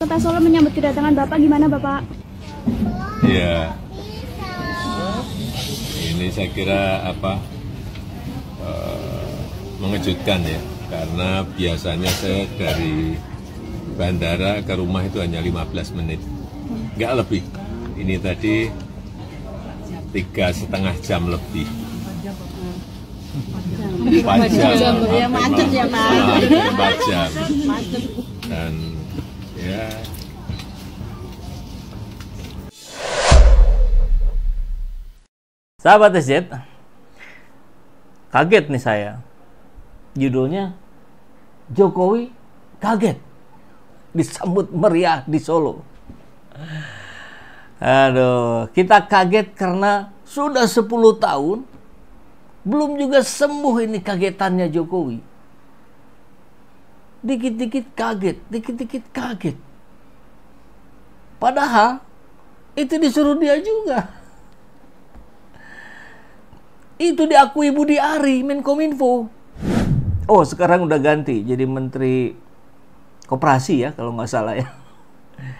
Kota Solo menyambut kedatangan Bapak, gimana Bapak? Ya, ini saya kira mengejutkan ya, karena biasanya saya dari bandara ke rumah itu hanya 15 menit, nggak lebih. Ini tadi 3,5 jam lebih. 4 jam, ya macet ya Pak. 4 jam. Dan ya, sahabat SZ, kaget nih saya. Judulnya Jokowi kaget disambut meriah di Solo. Aduh, kita kaget karena sudah 10 tahun belum juga sembuh ini kagetannya Jokowi. Dikit-dikit kaget, dikit-dikit kaget. Padahal itu disuruh dia juga. Itu diakui Budi Ari, Menkominfo. Oh, sekarang udah ganti jadi Menteri Koperasi ya, kalau nggak salah ya.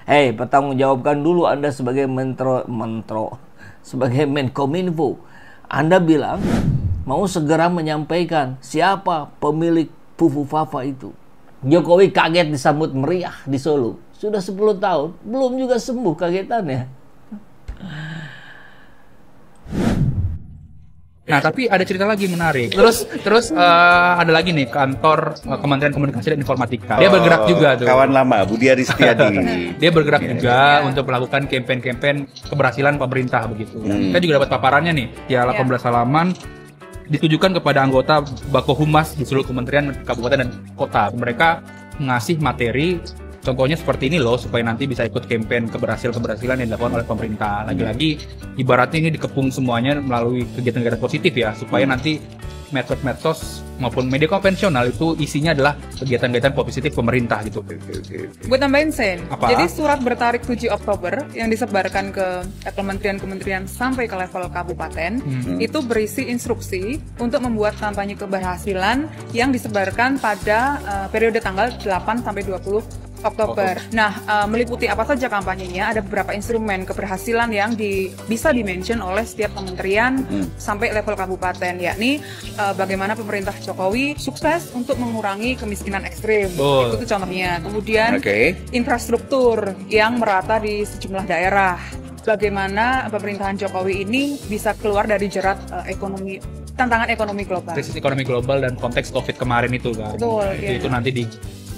Hei, pertanggungjawabkan dulu Anda sebagai sebagai Menkominfo. Anda bilang mau segera menyampaikan siapa pemilik Fufu Fafa itu. Jokowi kaget disambut meriah di Solo. Sudah 10 tahun, belum juga sembuh kagetannya. Nah, tapi ada cerita lagi menarik. Terus ada lagi nih kantor Kementerian Komunikasi dan Informatika. Dia bergerak juga tuh. Kawan lama Budi Ari Setiadi. Dia bergerak juga untuk melakukan kampanye keberhasilan pemerintah begitu. Kita juga dapat paparannya nih. Ya, 18 halaman ditujukan kepada anggota Bako Humas di seluruh kementerian, kabupaten dan kota. Mereka ngasih materi. Contohnya seperti ini loh, supaya nanti bisa ikut kampanye keberhasilan yang dilakukan oleh pemerintah. Lagi-lagi, ibaratnya ini dikepung semuanya melalui kegiatan-kegiatan positif ya, supaya nanti medsos maupun media konvensional itu isinya adalah kegiatan-kegiatan positif pemerintah gitu. Gue tambahin Sen, Apa? jadi surat bertarik 7 Oktober yang disebarkan ke kementerian-kementerian sampai ke level kabupaten itu berisi instruksi untuk membuat kampanye keberhasilan yang disebarkan pada periode tanggal 8 sampai 20 Oktober. Nah, meliputi apa saja kampanyenya, ada beberapa instrumen keberhasilan yang bisa dimention oleh setiap kementerian sampai level kabupaten, yakni bagaimana pemerintah Jokowi sukses untuk mengurangi kemiskinan ekstrim. Itu tuh contohnya. Kemudian infrastruktur yang merata di sejumlah daerah. Bagaimana pemerintahan Jokowi ini bisa keluar dari jerat tantangan ekonomi global. Krisis ekonomi global dan konteks COVID kemarin itu kan. Betul, Itu nanti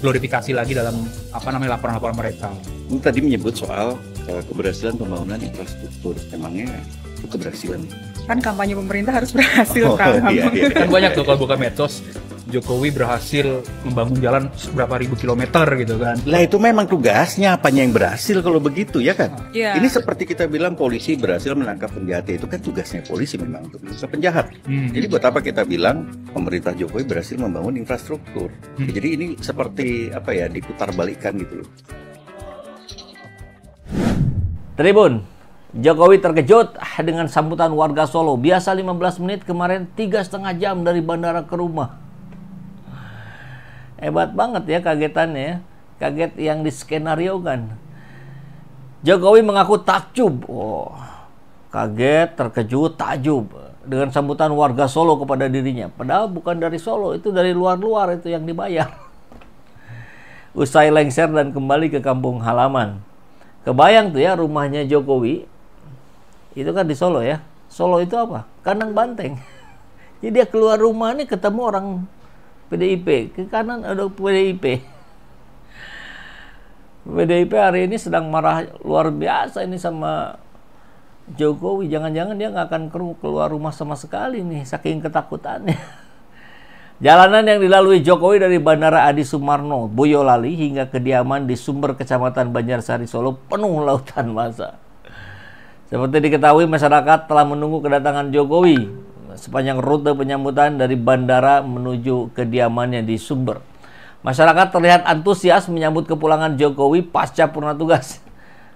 glorifikasi lagi dalam laporan-laporan mereka. Ini tadi menyebut soal keberhasilan pembangunan infrastruktur. Emangnya itu keberhasilan? Kan kampanye pemerintah harus berhasil kan. Iya. Kan banyak tuh kalau buka medsos, Jokowi berhasil membangun jalan berapa ribu kilometer gitu kan. Lah itu memang tugasnya, apanya yang berhasil kalau begitu ya kan? Iya. Ini seperti kita bilang polisi berhasil menangkap penjahat, itu kan tugasnya polisi memang untuk menangkap penjahat. Jadi buat apa kita bilang pemerintah Jokowi berhasil membangun infrastruktur? Jadi ini seperti diputar balikan gitu loh. Tribun, Jokowi terkejut dengan sambutan warga Solo. Biasa 15 menit, kemarin 3,5 jam dari bandara ke rumah. Hebat banget ya kagetannya ya. Kaget yang diskenariokan. Jokowi mengaku takjub. Kaget, terkejut, takjub dengan sambutan warga Solo kepada dirinya. Padahal bukan dari Solo, itu dari luar-luar itu yang dibayar. Usai lengser dan kembali ke kampung halaman. Kebayang tuh ya rumahnya Jokowi. Itu kan di Solo ya. Solo itu apa? Kandang banteng. Jadi dia keluar rumah nih ketemu orang PDIP. Ke kanan ada PDIP. PDIP hari ini sedang marah luar biasa ini sama Jokowi. Jangan-jangan dia nggak akan keluar rumah sama sekali nih, saking ketakutannya. Jalanan yang dilalui Jokowi dari Bandara Adi Sumarno, Boyolali hingga kediaman di Sumber, Kecamatan Banjarsari, Solo penuh lautan massa. Seperti diketahui, masyarakat telah menunggu kedatangan Jokowi sepanjang rute penyambutan dari bandara menuju kediamannya di Sumber. Masyarakat terlihat antusias menyambut kepulangan Jokowi pasca purna tugas.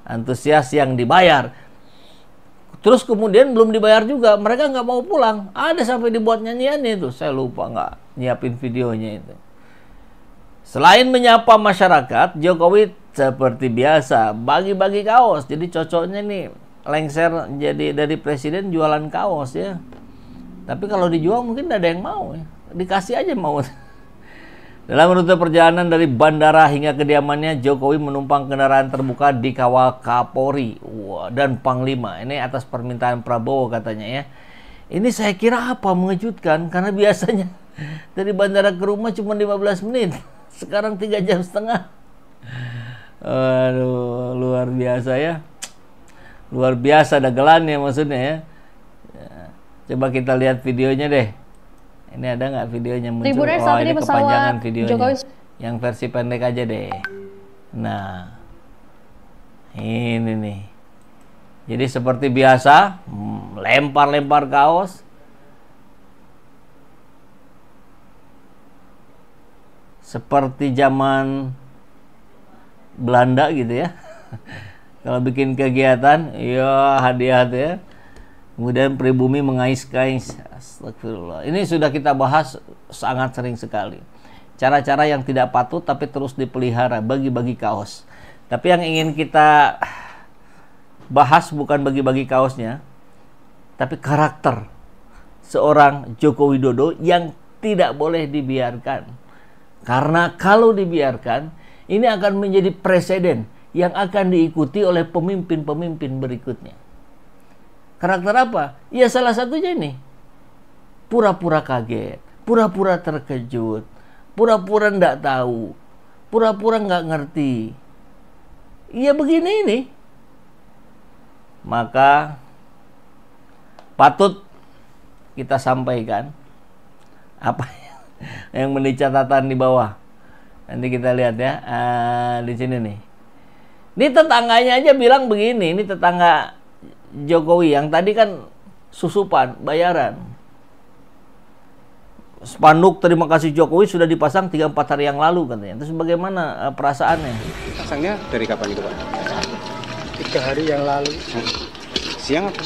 Antusias yang dibayar. Terus kemudian belum dibayar juga, mereka nggak mau pulang. Ada sampai dibuat nyanyiannya itu, saya lupa nggak nyiapin videonya itu. Selain menyapa masyarakat, Jokowi seperti biasa bagi-bagi kaos. Jadi cocoknya nih lengser jadi dari presiden jualan kaos ya. Tapi kalau dijual mungkin tidak ada yang mau ya. Dikasih aja mau. Dalam rute perjalanan dari bandara hingga kediamannya, Jokowi menumpang kendaraan terbuka dikawal Kapolri dan Panglima. Ini atas permintaan Prabowo katanya ya. Ini saya kira apa mengejutkan karena biasanya dari bandara ke rumah cuma 15 menit. Sekarang 3,5 jam. Aduh, luar biasa ya. Luar biasa dagelannya maksudnya ya. Coba kita lihat videonya deh. Ini ada nggak videonya muncul? Liburan Oh, saat ini ini kepanjangan pesawat videonya. Jokowi. Yang versi pendek aja deh. Nah, ini nih. Jadi seperti biasa, lempar-lempar kaos. Seperti zaman Belanda gitu ya. Kalau bikin kegiatan, ya hadiah ya. Kemudian pribumi mengais-ngais. Astagfirullah. Ini sudah kita bahas sangat sering sekali. Cara-cara yang tidak patut tapi terus dipelihara, bagi-bagi kaos. Tapi yang ingin kita bahas bukan bagi-bagi kaosnya, tapi karakter seorang Joko Widodo yang tidak boleh dibiarkan. Karena kalau dibiarkan, ini akan menjadi presiden yang akan diikuti oleh pemimpin-pemimpin berikutnya. Karakter apa? Ya salah satunya ini. Pura-pura kaget, pura-pura terkejut, pura-pura nggak tahu, pura-pura nggak ngerti. Ya begini ini. Maka patut kita sampaikan apa yang menjadi catatan di bawah. Nanti kita lihat ya di sini nih. Ini tetangganya aja bilang begini. Ini tetangga Jokowi yang tadi kan susupan bayaran. Spanduk terima kasih Jokowi sudah dipasang 3-4 hari yang lalu katanya. Terus bagaimana perasaannya? Pasangnya dari kapan itu Pak? 3 hari yang lalu. Siang apa?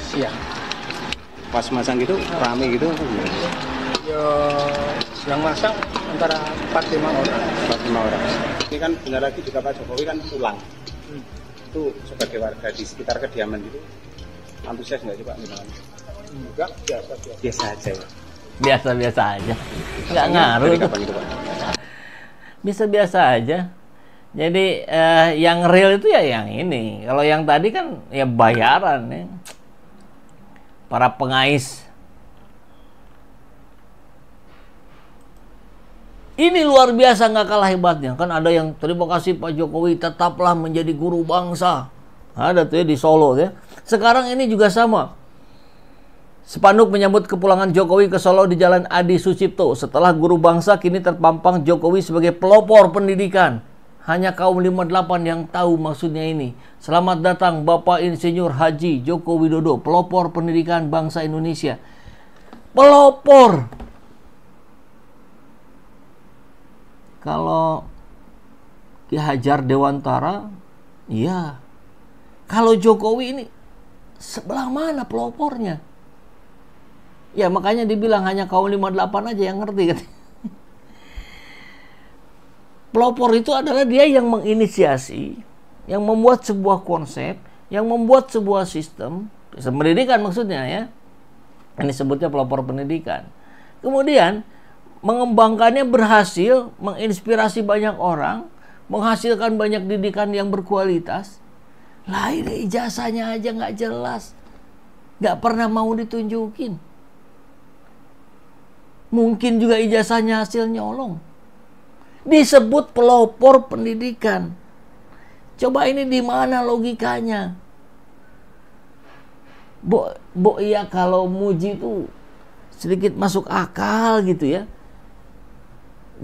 Siang. Pas masang gitu rame gitu apa gimana? Ya, yang masang antara 4-5 orang. 4-5 orang. Ini kan benar lagi juga Pak Jokowi kan pulang. Itu sebagai warga di sekitar kediaman itu antusias nggak sih Pak? Enggak, Biasa aja ya. Biasa-biasa aja. Nggak ngaruh. Dari kapan itu Pak? Biasa-biasa aja. Jadi yang real itu ya yang ini. Kalau yang tadi kan ya bayaran ya. Para pengais. Ini luar biasa nggak kalah hebatnya. Kan ada yang terima kasih Pak Jokowi tetaplah menjadi guru bangsa. Ada tuh ya di Solo ya. Sekarang ini juga sama. Spanduk menyambut kepulangan Jokowi ke Solo di Jalan Adi Sucipto. Setelah guru bangsa kini terpampang Jokowi sebagai pelopor pendidikan. Hanya kaum 58 yang tahu maksudnya ini. Selamat datang Bapak Insinyur Haji Joko Widodo, pelopor pendidikan bangsa Indonesia. Pelopor. Kalau Ki Hajar Dewantara, iya. Kalau Jokowi ini sebelah mana pelopornya? Ya makanya dibilang hanya kaum 58 aja yang ngerti. Pelopor itu adalah dia yang menginisiasi, yang membuat sebuah konsep, yang membuat sebuah sistem pendidikan maksudnya ya. Ini sebutnya pelopor pendidikan. Kemudian mengembangkannya berhasil, menginspirasi banyak orang, menghasilkan banyak didikan yang berkualitas. Lah ini ijazahnya aja nggak jelas, nggak pernah mau ditunjukin. Mungkin juga ijazahnya hasil nyolong. Disebut pelopor pendidikan. Coba ini di mana logikanya? Iya kalau muji itu sedikit masuk akal gitu ya.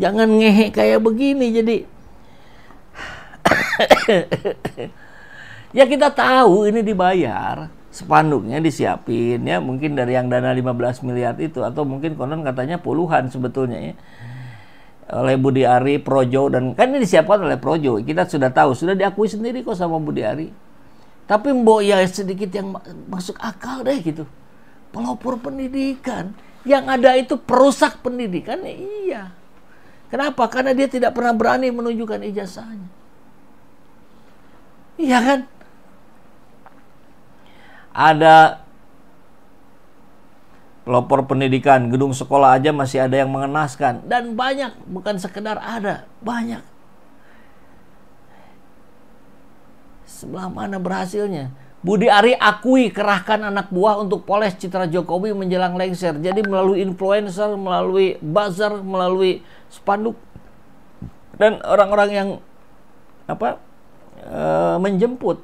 Jangan ngehe kayak begini jadi. Ya kita tahu ini dibayar. Spanduknya disiapin ya, mungkin dari yang dana 15 miliar itu atau mungkin konon katanya puluhan sebetulnya ya. Oleh Budi Ari, Projo dan kan ini disiapkan oleh Projo. Kita sudah tahu, sudah diakui sendiri kok sama Budi Ari. Tapi mbok ya sedikit yang masuk akal deh gitu. Pelopor pendidikan, yang ada itu perusak pendidikan ya iya. Kenapa? Karena dia tidak pernah berani menunjukkan ijazahnya. Iya kan? Ada pelopor pendidikan, gedung sekolah aja masih ada yang mengenaskan. Dan banyak, bukan sekedar ada, banyak. Sebelah mana berhasilnya? Budi Ari akui kerahkan anak buah untuk poles citra Jokowi menjelang lengser. Jadi melalui influencer, melalui buzzer, melalui spanduk. Dan orang-orang yang menjemput.